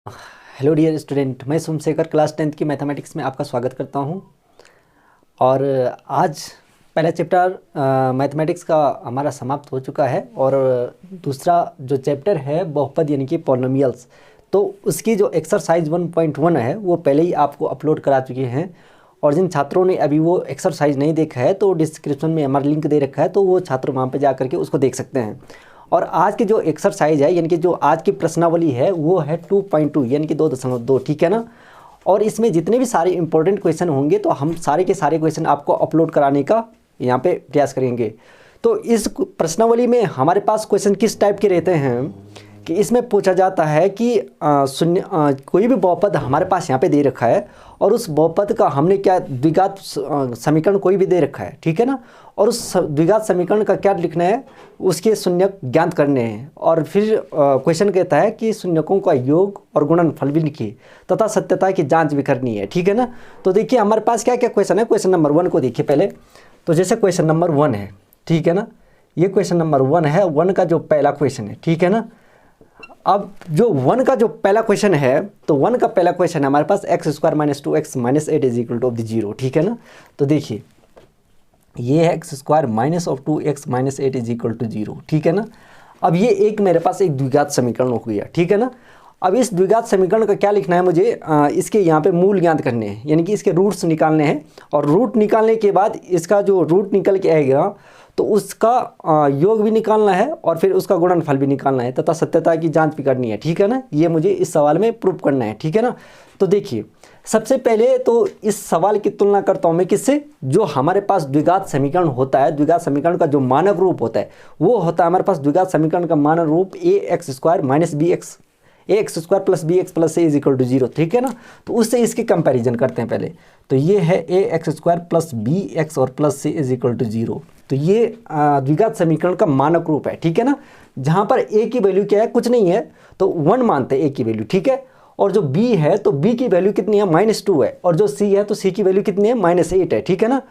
Hello dear student, मैं Somashekar class 10th की mathematics में आपका स्वागत करता हूं। और आज पहला चैप्टर मैथमेटिक्स का हमारा समाप्त हो चुका है और दूसरा जो चैप्टर है बहुपद यानी कि पॉलिनोमियल्स, तो उसकी जो एक्सरसाइज 1.1 है वो पहले ही आपको अपलोड करा चुके हैं। और जिन छात्रों ने अभी वो एक्सरसाइज नहीं देखा है तो डिस्क्रिप्शन में हमारा लिंक दे रखा है, तो वो छात्र वहाँ पर जा करके उसको देख सकते हैं। और आज की जो एक्सरसाइज है यानी कि जो आज की प्रश्नावली है वो है 2.2 यानी कि 2.2, ठीक है ना। और इसमें जितने भी सारे इंपॉर्टेंट क्वेश्चन होंगे तो हम सारे के सारे क्वेश्चन आपको अपलोड कराने का यहाँ पे प्रयास करेंगे। तो इस प्रश्नावली में हमारे पास क्वेश्चन किस टाइप के रहते हैं कि इसमें पूछा जाता है कि शून्य कोई भी बहुपद हमारे पास यहाँ पे दे रखा है और उस बहुपद का हमने क्या द्विघात समीकरण कोई भी दे रखा है, ठीक है ना। और उस द्विघात समीकरण का क्या लिखना है, उसके शून्यक ज्ञात करने हैं। और फिर क्वेश्चन कहता है कि शून्यकों का योग और गुणनफल भी लिखिए तथा सत्यता की जांच भी करनी है, ठीक है ना। तो देखिए हमारे पास क्या क्या क्वेश्चन है। क्वेश्चन नंबर 1 को देखिए पहले। तो जैसे क्वेश्चन नंबर 1 है, ठीक है ना, ये क्वेश्चन नंबर 1 है, 1 का जो पहला क्वेश्चन है, ठीक है ना। अब जो 1 का जो पहला क्वेश्चन है, तो 1 का पहला क्वेश्चन है हमारे पास x² - 2x - 8 = 0, ठीक है ना। तो देखिए ये है x² - 2x - 8 = 0, ठीक है ना। अब ये एक मेरे पास एक द्विघात समीकरण हो गया, ठीक है ना। अब इस द्विघात समीकरण का क्या लिखना है मुझे, इसके यहाँ पे मूल ज्ञात करने हैं यानी कि इसके रूट्स निकालने हैं। और रूट निकालने के बाद इसका जो रूट निकल के आएगा तो उसका योग भी निकालना है और फिर उसका गुणनफल भी निकालना है तथा सत्यता की जांच भी करनी है, ठीक है ना। ये मुझे इस सवाल में प्रूव करना है, ठीक है ना। तो देखिए सबसे पहले तो इस सवाल की तुलना करता हूँ मैं किससे, जो हमारे पास द्विघात समीकरण होता है, द्विघात समीकरण का जो मानक रूप होता है वो होता है हमारे पास द्विघात समीकरण का मानक रूप ax² + bx + c = 0, ठीक है ना। तो उससे इसकी कंपैरिजन करते हैं पहले। तो ये है ax² + bx और + c = 0। तो ये द्विघात समीकरण का मानक रूप है, ठीक है ना। जहाँ पर a की वैल्यू क्या है, कुछ नहीं है, तो 1 मानते हैं a की वैल्यू, ठीक है। और जो b है तो b की वैल्यू कितनी है, -2 है। और जो c है तो c की वैल्यू कितनी है, -8 है, ठीक है ना।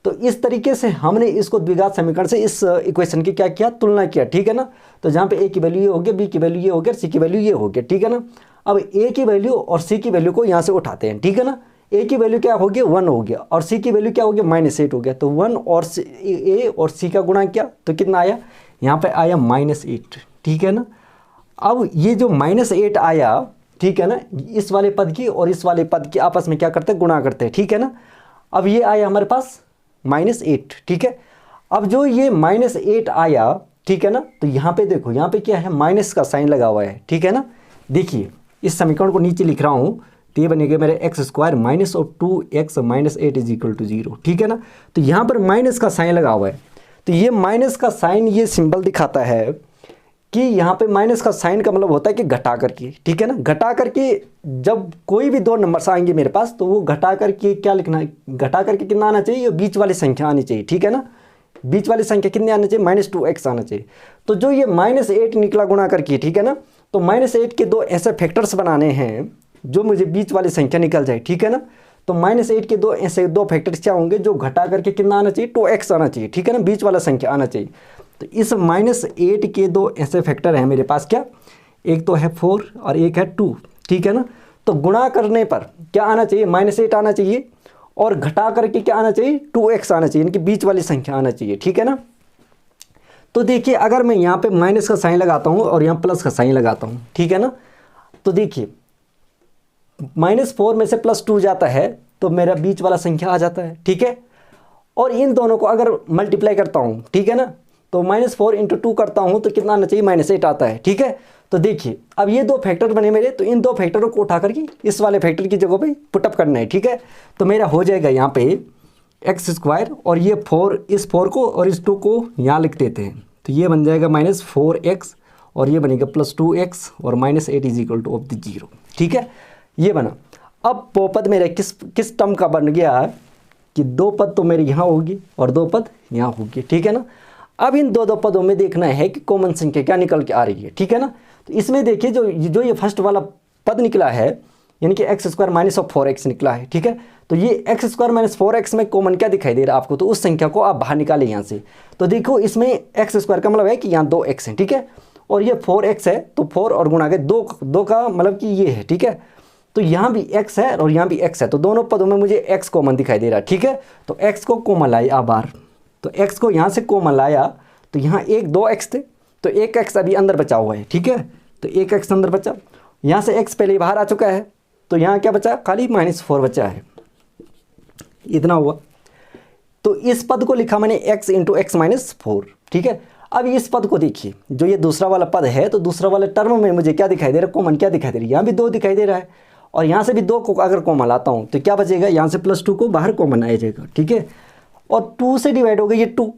तो इस तरीके से हमने इसको द्विघात समीकरण से इस इक्वेशन की क्या किया, तुलना किया, ठीक है ना। तो जहाँ पे a की वैल्यू ये हो गया, b की वैल्यू ये हो गया, c की वैल्यू ये हो गया, ठीक है ना। अब a की वैल्यू और c की वैल्यू को यहाँ से उठाते हैं, ठीक है ना। a की वैल्यू क्या हो गया, 1 हो गया, और c की वैल्यू क्या हो गया, -8 हो गया। तो 1 और a और c का गुणा किया तो कितना आया, यहाँ पे आया -8, ठीक है ना। अब ये जो -8 आया, ठीक है ना, इस वाले पद की और इस वाले पद की आपस में क्या करते हैं, गुणा करते हैं, ठीक है ना। अब ये आया हमारे पास -8, ठीक है। अब जो ये -8 आया, ठीक है ना, तो यहाँ पे देखो, यहाँ पे क्या है, माइनस का साइन लगा हुआ है, ठीक है ना। देखिए इस समीकरण को नीचे लिख रहा हूँ तो ये बनेगा मेरे x² - 2x - 8 = 0, ठीक है ना। तो यहाँ पर माइनस का साइन लगा हुआ है, तो ये माइनस का साइन ये सिंबल दिखाता है कि यहाँ पे माइनस का साइन का मतलब होता है कि घटा करके, ठीक है ना। घटा करके जब कोई भी दो नंबर्स आएंगे मेरे पास तो वो घटा करके क्या लिखना है, घटा करके कितना आना चाहिए, बीच वाली संख्या आनी चाहिए, ठीक है ना। बीच वाली संख्या कितनी आना चाहिए, -2x आना चाहिए। तो जो ये -8 निकला गुणा करके, ठीक है ना, तो -8 के दो ऐसे फैक्टर्स बनाने हैं जो मुझे बीच वाली संख्या निकल जाए, ठीक है ना। तो -8 के दो ऐसे दो फैक्टर्स क्या होंगे, जो घटा करके कितना आना चाहिए, 2x आना चाहिए, ठीक है ना, बीच वाला संख्या आना चाहिए। तो इस -8 के दो ऐसे फैक्टर हैं मेरे पास, क्या, एक तो है 4 और एक है 2, ठीक है ना। तो गुणा करने पर क्या आना चाहिए, -8 आना चाहिए, और घटा करके क्या आना चाहिए, 2x आना चाहिए, यानी कि बीच वाली संख्या आना चाहिए, ठीक है ना। तो देखिए अगर मैं यहाँ पे माइनस का साइन लगाता हूँ और यहाँ प्लस का साइन लगाता हूँ, ठीक है ना, तो देखिए -4 में से +2 जाता है तो मेरा बीच वाला संख्या आ जाता है, ठीक है। और इन दोनों को अगर मल्टीप्लाई करता हूँ, ठीक है ना, तो -4 × 2 करता हूँ तो कितना आना चाहिए, -8 आता है, ठीक है। तो देखिए अब ये दो फैक्टर बने मेरे, तो इन दो फैक्टरों को उठा करके इस वाले फैक्टर की जगह पे पुटअप करना है, ठीक है। तो मेरा हो जाएगा यहाँ पे x² और ये 4, इस 4 को और इस 2 को यहाँ लिख देते हैं, तो ये बन जाएगा -4x और ये बनेगा +2x और -8 = 0, ठीक है, ये बना। अब बहुपद मेरे किस टर्म का बन गया है कि दो पद तो मेरे यहाँ होगी और दो पद यहाँ होगी, ठीक है ना। अब इन दो पदों में देखना है कि कॉमन संख्या क्या निकल के आ रही है, ठीक है ना। तो इसमें देखिए जो ये फर्स्ट वाला पद निकला है यानी कि x² - 4x निकला है, ठीक है। तो ये x² - 4x में कॉमन क्या दिखाई दे रहा है आपको, तो उस संख्या को आप बाहर निकालें यहाँ से। तो देखो इसमें x² का मतलब है कि यहाँ 2x है, ठीक है, और ये 4x है, तो 4 और गुणा के 2 का मतलब कि ये है, ठीक है। तो यहाँ भी x है और यहाँ भी x है, तो दोनों पदों में मुझे x कॉमन दिखाई दे रहा है, ठीक है। तो x को कॉमन लाया बार, तो x को यहाँ से कॉमन लाया, तो यहाँ 2x थे, तो 1x अभी अंदर बचा हुआ है, ठीक है। तो 1x अंदर बचा, यहाँ से x पहले बाहर आ चुका है, तो यहाँ क्या बचा, खाली -4 बचा है, इतना हुआ। तो इस पद को लिखा मैंने x × x - 4, ठीक है। अब इस पद को देखिए, जो ये दूसरा वाला पद है, तो दूसरा वाला टर्म में मुझे क्या दिखाई दे रहा है, कॉमन क्या दिखाई दे रहा है, यहाँ भी 2 दिखाई दे रहा है, और यहाँ से भी 2 को अगर कॉमन लाता हूँ तो क्या बचेगा, यहाँ से +2 को बाहर कॉमन आ जाएगा, ठीक है। और 2 से डिवाइड हो गया ये 2,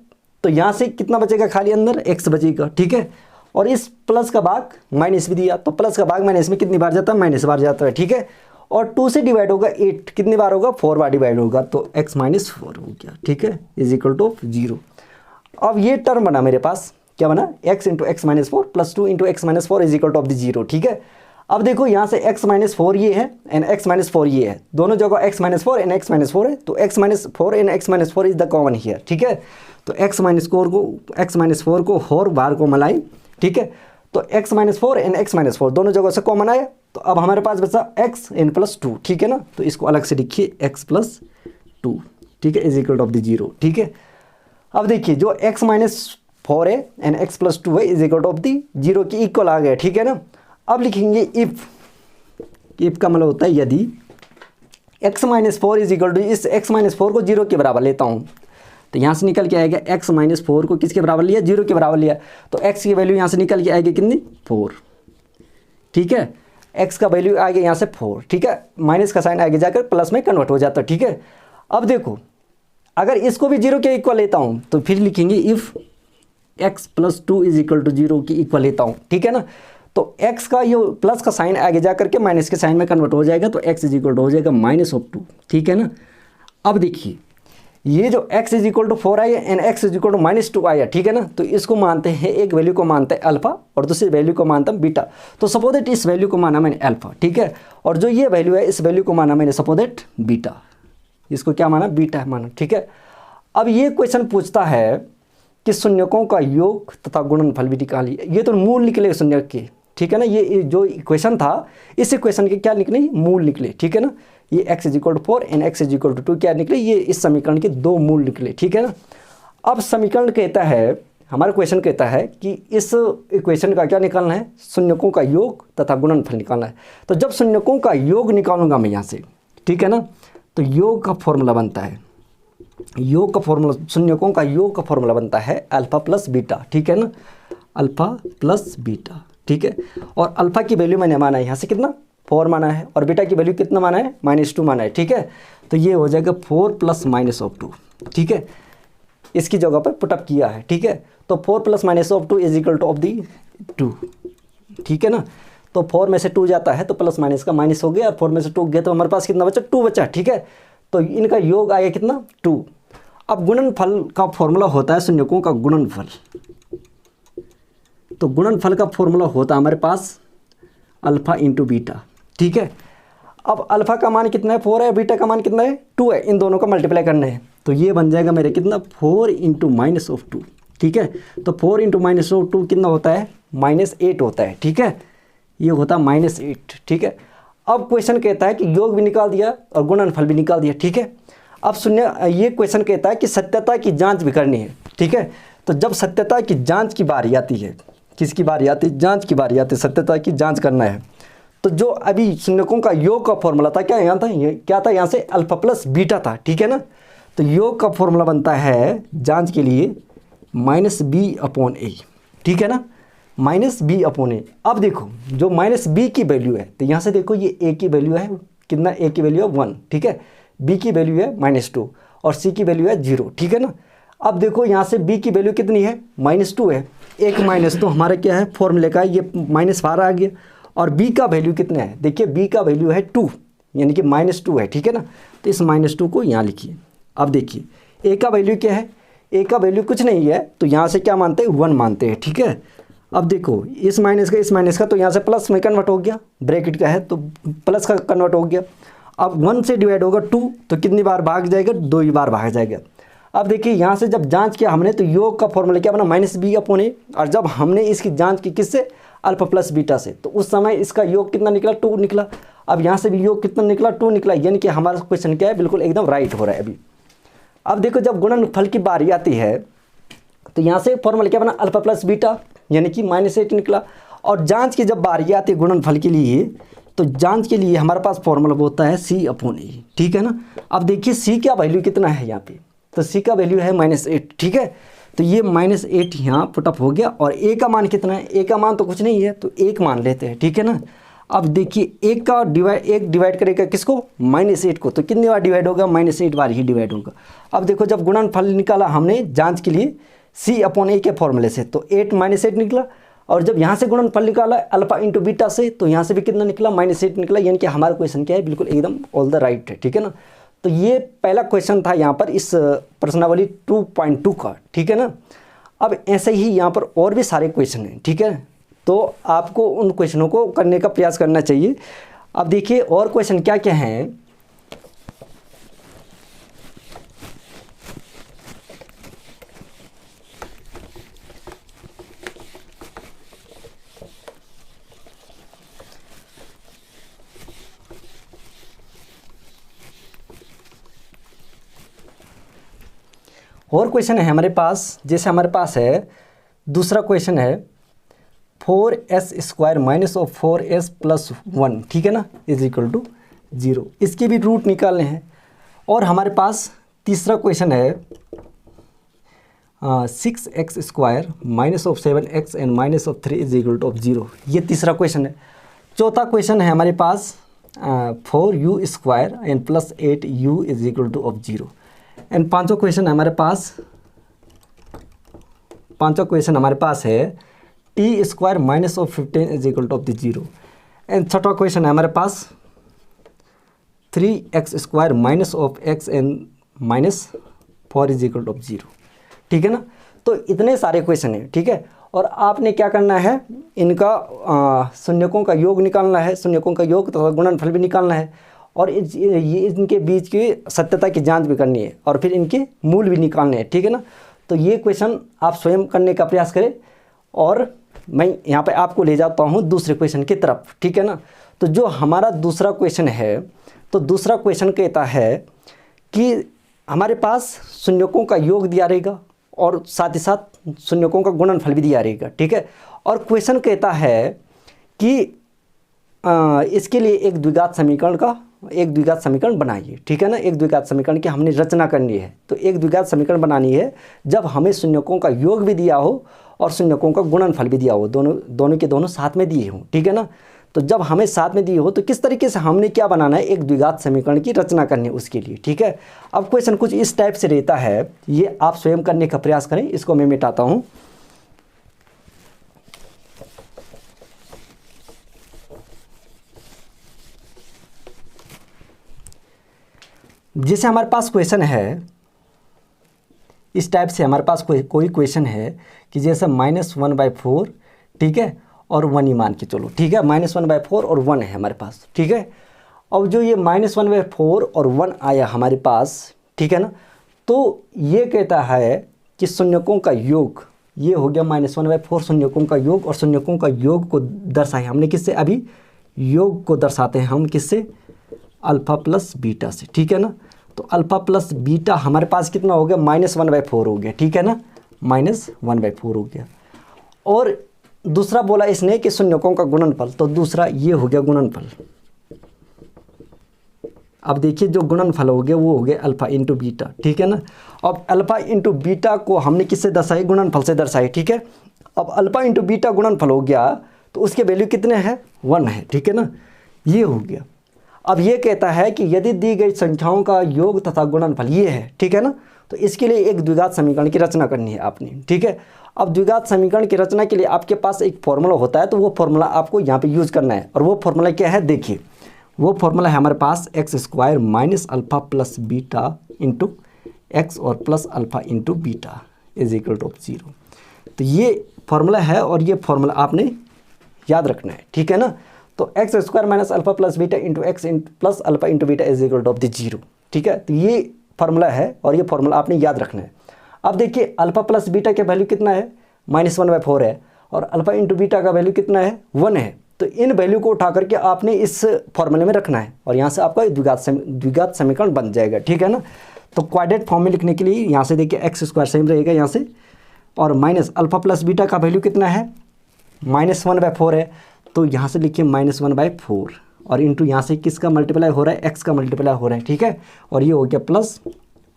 तो यहाँ से कितना बचेगा, खाली अंदर x बचेगा, ठीक है। और इस प्लस का भाग माइनस भी दिया, तो प्लस का भाग माइनस में कितनी बार जाता है, -बार जाता है, ठीक है। और 2 से डिवाइड होगा 8, कितनी बार होगा, 4 बार डिवाइड होगा, तो x - 4 हो गया, ठीक है, = 0। अब ये टर्म बना मेरे पास, क्या बना, x × x - 4 + 2 × x - 4 = 0, ठीक है। अब देखो यहाँ से x - 4 ये है एंड x - 4 ये है, दोनों जगह x - 4 एंड x - 4 है, तो x - 4 and x - 4 is the common here, ठीक है। तो x - 4 को और बाहर को मलाई, ठीक है। तो x - 4 एंड x - 4 दोनों जगह से कॉमन आया, तो अब हमारे पास बचा x n + 2, ठीक है ना। तो इसको अलग से लिखिए x + 2, ठीक है, = 0, ठीक है। अब देखिए जो x - 4 है एंड x + 2 है = 0 के इक्वल आ गया, ठीक है ना। अब लिखेंगे इफ का मतलब होता है यदि x - 4 इस x - 4 को 0 के बराबर लेता हूँ, तो यहाँ से निकल के आएगा x - 4 को किसके बराबर लिया, 0 के बराबर लिया, तो x की वैल्यू यहाँ से निकल के आएगी कितनी, 4, ठीक है। x का वैल्यू आ गया यहाँ से 4, ठीक है, माइनस का साइन आगे जाकर प्लस में कन्वर्ट हो जाता है, ठीक है। अब देखो अगर इसको भी 0 के इक्वल लेता हूँ तो फिर लिखेंगे इफ़ x + 2 = 0 के इक्वल लेता हूँ, ठीक है ना। तो x का ये प्लस का साइन आगे जा करके माइनस के साइन में कन्वर्ट हो जाएगा, तो x हो जाएगा -2, ठीक है ना। अब देखिए ये जो x = 4 आया एंड x = -2 आया, ठीक है ना। तो इसको मानते हैं, एक वैल्यू को मानते हैं अल्फा और दूसरी वैल्यू को मानता हूँ बीटा। तो सपोज दैट इस वैल्यू को माना मैंने अल्फा, ठीक है, और जो ये वैल्यू है इस वैल्यू को माना मैंने सपोज दैट बीटा, इसको क्या माना, बीटा माना, ठीक है। अब ये क्वेश्चन पूछता है कि शून्यकों का योग तथा गुणनफल भी निकालिए, ये तो मूल निकले शून्यक के, ठीक है ना। ये जो इक्वेशन था इस इक्वेशन के क्या निकले, मूल निकले, ठीक है ना। ये x = 4 एंड x = 2 क्या निकले, ये इस समीकरण के 2 मूल निकले, ठीक है ना। अब समीकरण कहता है, हमारा क्वेश्चन कहता है कि इस इक्वेशन का क्या निकालना है, शून्यकों का योग तथा गुणनफल निकालना है। तो जब शून्यकों का योग निकालूंगा मैं यहाँ से, ठीक है ना, तो योग का फॉर्मूला बनता है, योग का फॉर्मूला, शून्यकों का योग का फॉर्मूला बनता है अल्फा + बीटा, ठीक है ना, अल्फा + बीटा, ठीक है। और अल्फा की वैल्यू मैंने माना है यहाँ से कितना, 4 माना है, और बीटा की वैल्यू कितना माना है, -2 माना है, ठीक है। तो ये हो जाएगा 4 + -2, ठीक है, इसकी जगह पर पुटअप किया है, ठीक है। तो 4 + -2 = 2, ठीक है ना। तो 4 में से 2 जाता है तो प्लस माइनस का माइनस हो गया, और 4 में से 2 गया तो हमारे पास कितना बचा, 2 बचा, ठीक है। तो इनका योग आया कितना, 2। अब गुणनफल का फॉर्मूला होता है शून्यकों का गुणनफल, तो गुणनफल का फॉर्मूला होता है हमारे पास अल्फा × बीटा, ठीक है। अब अल्फा का मान कितना है, 4 है, बीटा का मान कितना है, 2 है, इन दोनों का मल्टीप्लाई करना है, तो ये बन जाएगा मेरे कितना, 4 × -2, ठीक है। तो 4 × -2 कितना होता है, -8 होता है, ठीक है, ये होता है -8, ठीक है। अब क्वेश्चन कहता है कि योग भी निकाल दिया और गुणनफल भी निकाल दिया, ठीक है। अब सुनिए, ये क्वेश्चन कहता है कि सत्यता की जांच भी करनी है, ठीक है। तो जब सत्यता की जांच की बारी आती है, किसकी बारी आती है, जांच की बारी आती है, सत्यता की जांच करना है, तो जो अभी शून्यकों का योग का फॉर्मूला था, क्या यहाँ था, ये क्या था, यहाँ से अल्फा + बीटा था, ठीक है ना। तो योग का फॉर्मूला बनता है जांच के लिए -b/a, ठीक है ना, -b/a। अब देखो जो -b की वैल्यू है, तो यहाँ से देखो ये a की वैल्यू है कितना, a की वैल्यू है 1, ठीक है, b की वैल्यू है -2 और c की वैल्यू है 0, ठीक है ना। अब देखो यहाँ से b की वैल्यू कितनी है, -2 है, एक -2 हमारा क्या है, फॉर्मूले का ये -12 आ गया, और b का वैल्यू कितना है, देखिए b का वैल्यू है 2, यानी कि -2 है, ठीक है ना। तो इस -2 को यहाँ लिखिए। अब देखिए a का वैल्यू क्या है, a का वैल्यू कुछ नहीं है, तो यहाँ से क्या मानते हैं, 1 मानते हैं, ठीक है। अब देखो इस माइनस का तो यहाँ से प्लस में कन्वर्ट हो गया, ब्रैकेट का है तो प्लस का कन्वर्ट हो गया। अब 1 से डिवाइड होगा 2, तो कितनी बार भाग जाएगा, 2 ही बार भाग जाएगा। अब देखिए यहाँ से जब जांच किया हमने तो योग का फॉर्मूला क्या बना -b/a, और जब हमने इसकी जांच की किससे अल्फा प्लस बीटा से, तो उस समय इसका योग कितना निकला 2 निकला। अब यहाँ से भी योग कितना निकला 2 निकला, यानी कि हमारा क्वेश्चन क्या है बिल्कुल एकदम राइट हो रहा है अभी। अब देखो जब गुणनफल की बारी आती है तो यहाँ से फॉर्मूला क्या बना अल्फा प्लस बीटा, यानी कि -8 निकला। और जांच की जब बारी आती है गुणनफल के लिए, तो जांच के लिए हमारे पास फॉर्मूला होता है c/a, ठीक है ना। अब देखिए c का वैल्यू कितना है यहाँ पे, तो c का वैल्यू है -8, ठीक है। तो ये -8 यहाँ पुटअप हो गया, और a का मान कितना है, a का मान तो कुछ नहीं है, तो 1 मान लेते हैं, ठीक है ना। अब देखिए 1 डिवाइड करेगा किसको -8 को, तो कितनी बार डिवाइड होगा -8 बार ही डिवाइड होगा। अब देखो जब गुणनफल निकाला हमने जांच के लिए c/a के फॉर्मूले से, तो 8 -8 निकला। और जब यहाँ से गुणनफल निकाला अल्फा इंटू बीटा से, तो यहाँ से भी कितना निकला -8 निकला, यानी कि हमारा क्वेश्चन क्या है बिल्कुल एकदम ऑल द राइट है, ठीक है ना। तो ये पहला क्वेश्चन था यहाँ पर इस प्रश्नावली 2.2 का, ठीक है ना। अब ऐसे ही यहाँ पर और भी सारे क्वेश्चन हैं, ठीक है, तो आपको उन क्वेश्चनों को करने का प्रयास करना चाहिए। अब देखिए और क्वेश्चन क्या क्या हैं। और क्वेश्चन है हमारे पास, जैसे हमारे पास है दूसरा क्वेश्चन है 4s² - 4s + 1, ठीक है ना, = 0। इसके भी रूट निकालने हैं। और हमारे पास तीसरा क्वेश्चन है 6x² - 7x and -3 = 0। ये तीसरा क्वेश्चन है। चौथा क्वेश्चन है हमारे पास 4u² and +8u = 0। एंड पांचवा क्वेश्चन हमारे पास है t² - 15 = 0। एंड छठा क्वेश्चन है हमारे पास 3x² - x and -4 = 0, ठीक है ना। तो इतने सारे क्वेश्चन हैं, ठीक है। और आपने क्या करना है, इनका शून्यकों का योग निकालना है, शून्यकों का योग तथा गुणनफल भी निकालना है, और ये इनके बीच की सत्यता की जांच भी करनी है, और फिर इनके मूल भी निकालने हैं, ठीक है ना। तो ये क्वेश्चन आप स्वयं करने का प्रयास करें, और मैं यहाँ पे आपको ले जाता हूँ दूसरे क्वेश्चन की तरफ, ठीक है ना। तो जो हमारा दूसरा क्वेश्चन है, तो दूसरा क्वेश्चन कहता है कि हमारे पास शून्यकों का योग दिया रहेगा और साथ ही साथ शून्यकों का गुणनफल भी दिया रहेगा, ठीक है। और क्वेश्चन कहता है कि इसके लिए एक द्विघात समीकरण बनाइए, ठीक है ना। एक द्विघात समीकरण की हमने रचना करनी है। तो एक द्विघात समीकरण बनानी है जब हमें शून्यकों का योग भी दिया हो और शून्यकों का गुणनफल भी दिया हो, दोनों के दोनों साथ में दिए हों, ठीक है ना। तो जब हमें साथ में दिए हो तो किस तरीके से हमने क्या बनाना है, एक द्विघात समीकरण की रचना करनी है उसके लिए, ठीक है। अब क्वेश्चन कुछ इस टाइप से रहता है, ये आप स्वयं करने का प्रयास करें। इसको मैं मिटाता हूँ। जैसे हमारे पास क्वेश्चन है इस टाइप से, हमारे पास कोई क्वेश्चन है कि जैसे -1/4, ठीक है, और 1 ही मान के चलो, ठीक है। -1/4 और 1 है हमारे पास, ठीक है। अब जो ये -1/4 और 1 आया हमारे पास, ठीक है ना, तो ये कहता है कि शून्यकों का योग, ये हो गया -1/4 शून्यकों का योग, और शून्यकों का योग को दर्शाए हमने किससे, अभी योग को दर्शाते हैं हम किससे, अल्फ़ा प्लस बीटा से, ठीक है ना। तो अल्फ़ा प्लस बीटा हमारे पास कितना हो गया, -1/4 हो गया, ठीक है ना, -1/4 हो गया। और दूसरा बोला इसने कि शून्यकों का गुणनफल, तो दूसरा ये हो गया गुणनफल। अब देखिए जो गुणनफल हो गया वो हो गया अल्फ़ा इंटू बीटा, ठीक है ना। अब अल्फ़ा इंटू बीटा को हमने किससे दर्शाई, गुणनफल से दर्शाई, ठीक है। अब अल्फ़ा इंटू बीटा गुणनफल हो गया तो उसके वैल्यू कितने हैं, 1 है, ठीक है ना, ये हो गया। अब ये कहता है कि यदि दी गई संख्याओं का योग तथा गुणनफल ये है, ठीक है ना, तो इसके लिए एक द्विघात समीकरण की रचना करनी है आपने, ठीक है। अब द्विघात समीकरण की रचना के लिए आपके पास एक फॉर्मूला होता है, तो वो फॉर्मूला आपको यहाँ पे यूज़ करना है। और वो फॉर्मूला क्या है, देखिए वो फॉर्मूला है हमारे पास x² - alpha plus beta into x और प्लस अल्फ़ा इंटू बीटा = 0। तो ये फॉर्मूला है और ये फॉर्मूला आपने याद रखना है, ठीक है ना। तो x² - alpha plus beta into x plus alpha into beta = 0, ठीक है। तो ये फार्मूला है और ये फार्मूला आपने याद रखना है। अब देखिए अल्फा प्लस बीटा का वैल्यू कितना है, -1/4 है, और अल्फा इंटू बीटा का वैल्यू कितना है, 1 है। तो इन वैल्यू को उठा करके आपने इस फॉर्मूले में रखना है और यहाँ से आपका द्विघात समीकरण बन जाएगा, ठीक है ना। तो क्वाड्रेट फॉर्म में लिखने के लिए यहाँ से देखिए x² सेम रहेगा यहाँ से, और माइनस अल्फा प्लस बीटा का वैल्यू कितना है, -1/4 है, तो यहाँ से लिखिए -1/4, और इंटू यहाँ से किसका मल्टीप्लाई हो रहा है, x का मल्टीप्लाई हो रहा है, ठीक है। और ये हो गया प्लस,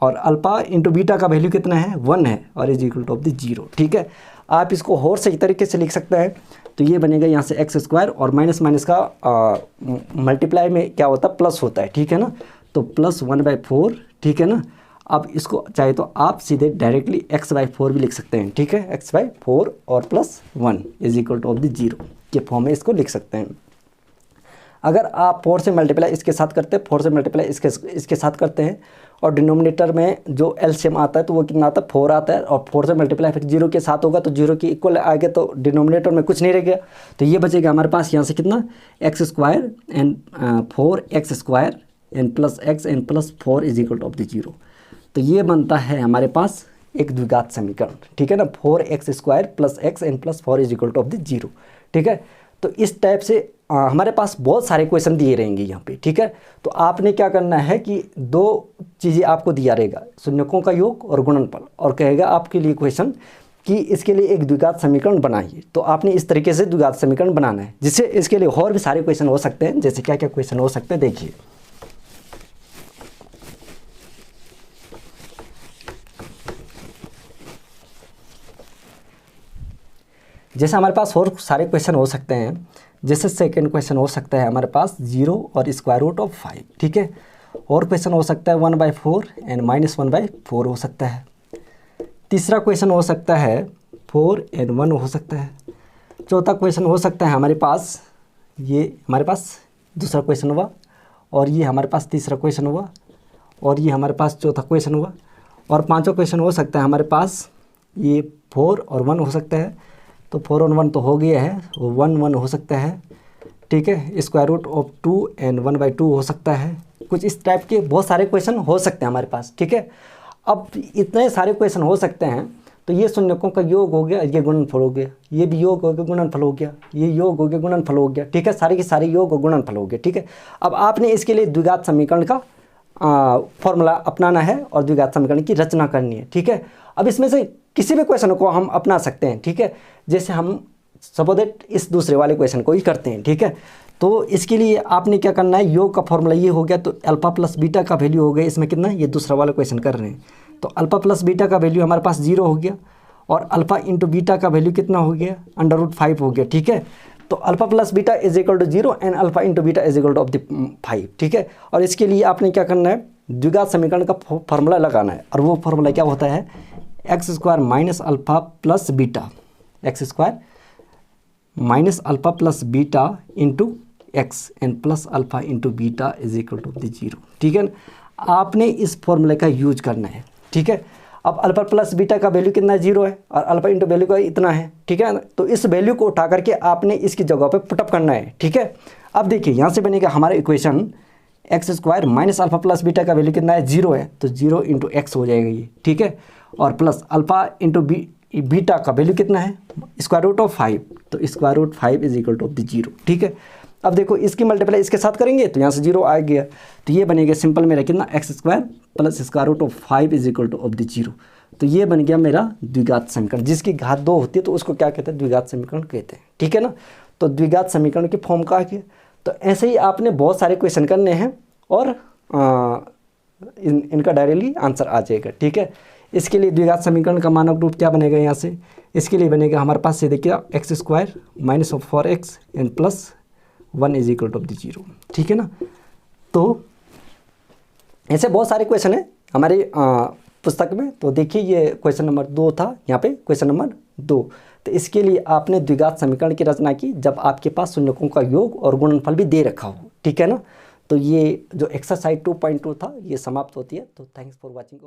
और अल्फा इंटू बीटा का वैल्यू कितना है, 1 है, और is equal to of the 0, ठीक है। आप इसको और सही तरीके से लिख सकते हैं। तो ये बनेगा यहाँ से x² और माइनस माइनस का मल्टीप्लाई में क्या होता है, प्लस होता है, ठीक है ना। तो +1/4, ठीक है ना। अब इसको चाहे तो आप सीधे डायरेक्टली x/4 भी लिख सकते हैं, ठीक है, x/4 और +1 is equal to of the 0 के फॉर्म में इसको लिख सकते हैं। अगर आप 4 से मल्टीप्लाई इसके साथ करते हैं, 4 से मल्टीप्लाई इसके साथ करते हैं, और डिनोमिनेटर में जो एलसीएम आता है तो वो कितना आता है, 4 आता है, और 4 से मल्टीप्लाई फिर 0 के साथ होगा तो 0 के इक्वल आएगा, तो डिनोमिनेटर में कुछ नहीं रह गया। तो ये बचेगा हमारे पास यहाँ से कितना, x² and 4x² and plus x and +4 is equal to of the 0। तो ये बनता है हमारे पास एक द्विघात समीकरण, ठीक है ना, 4x² + x and +4 is equal to of the 0, ठीक है। तो इस टाइप से हमारे पास बहुत सारे क्वेश्चन दिए रहेंगे यहाँ पे, ठीक है। तो आपने क्या करना है कि 2 चीज़ें आपको दिया रहेगा, शून्यकों का योग और गुणनफल, और कहेगा आपके लिए क्वेश्चन कि इसके लिए एक द्विघात समीकरण बनाइए। तो आपने इस तरीके से द्विघात समीकरण बनाना है, जिससे इसके लिए और भी सारे क्वेश्चन हो सकते हैं। जैसे क्या क्या क्वेश्चन हो सकते हैं देखिए, जैसे हमारे पास और सारे क्वेश्चन हो सकते हैं। जैसे सेकंड क्वेश्चन हो सकता है हमारे पास 0 और √5, ठीक है। और क्वेश्चन हो सकता है 1/4 एंड -1/4 हो सकता है। तीसरा क्वेश्चन हो सकता है 4 एंड 1 हो सकता है। चौथा क्वेश्चन हो सकता है हमारे पास, ये हमारे पास दूसरा क्वेश्चन हुआ, और ये हमारे पास तीसरा क्वेश्चन हुआ, और ये हमारे पास चौथा क्वेश्चन हुआ, और पांचवा क्वेश्चन हो सकता है हमारे पास ये 4 और 1 हो सकता है। तो 4 और 1 तो हो गया है, 1 हो सकता है, ठीक है। √2 एंड 1/2 हो सकता है। कुछ इस टाइप के बहुत सारे क्वेश्चन हो सकते हैं हमारे पास, ठीक है। अब इतने सारे क्वेश्चन हो सकते हैं, तो ये शून्यकों का योग हो गया, ये गुणनफल हो गया, ये भी योग हो गया, गुणनफल हो गया, ये योग हो गया, गुणनफल हो गया, ठीक है। सारे के सारे योग और गुणनफल हो गए, ठीक है। अब आपने इसके लिए द्विघात समीकरण का फॉर्मूला अपनाना है और द्विघात समीकरण की रचना करनी है, ठीक है। अब इसमें से किसी भी क्वेश्चन को हम अपना सकते हैं, ठीक है। जैसे हम सपोज दैट इस दूसरे वाले क्वेश्चन को ही करते हैं, ठीक है। तो इसके लिए आपने क्या करना है, योग का फॉर्मूला ये हो गया, तो अल्फा प्लस बीटा का वैल्यू हो गया इसमें कितना, ये दूसरा वाला क्वेश्चन कर रहे हैं, तो अल्फा प्लस बीटा का वैल्यू हमारे पास 0 हो गया, और अल्फा इंटू बीटा का वैल्यू कितना हो गया, √5 हो गया, ठीक है। तो alpha plus beta is equal to 0 and alpha into beta is equal to of the 5, ठीक है। और इसके लिए आपने क्या करना है, द्विघात समीकरण का फॉर्मूला लगाना है, और वो फॉर्मूला क्या होता है, x² minus alpha plus beta, x² minus alpha plus beta into x and plus alpha into beta is equal to the 0, ठीक है ना। आपने इस फॉर्मूले का यूज करना है, ठीक है। अब अल्फा प्लस बीटा का वैल्यू कितना है, 0 है, और अल्फा इंटू वैल्यू का इतना है, ठीक है। तो इस वैल्यू को उठा करके आपने इसकी जगह पे पुटअप करना है, ठीक है। अब देखिए यहाँ से बनेगा हमारा equation x² minus alpha plus beta का वैल्यू कितना है, 0 है, तो 0 इंटू एक्स हो जाएगा ये, ठीक है। और प्लस अल्फा इंटू बीटा का वैल्यू कितना है, √5, तो √5 is equal to of the 0, ठीक है। अब देखो इसकी मल्टीप्लाई इसके साथ करेंगे तो यहाँ से 0 आ गया, तो ये बनेगा सिंपल मेरा कितना, x² plus √5 is equal to of the 0। तो ये बन गया मेरा द्विघात समीकरण, जिसकी घात 2 होती है तो उसको क्या कहते हैं, द्विघात समीकरण कहते हैं, ठीक है ना। तो द्विघात समीकरण की फॉर्म का क्या, तो ऐसे ही आपने बहुत सारे क्वेश्चन करने हैं, और इनका डायरेक्टली आंसर आ जाएगा, ठीक है। इसके लिए द्विघात समीकरण का मानक रूप क्या बनेगा, यहाँ से इसके लिए बनेगा हमारे पास से देखिए x² minus 4x and +1 is equal to of the 0, ठीक है ना। तो ऐसे बहुत सारे क्वेश्चन हैं हमारे पुस्तक में। तो देखिए ये क्वेश्चन नंबर 2 था, यहाँ पे क्वेश्चन नंबर 2। तो इसके लिए आपने द्विघात समीकरण की रचना की जब आपके पास शून्यकों का योग और गुणनफल भी दे रखा हो, ठीक है ना। तो ये जो एक्सरसाइज 2.2 था ये समाप्त होती है। तो थैंक्स फॉर वॉचिंग।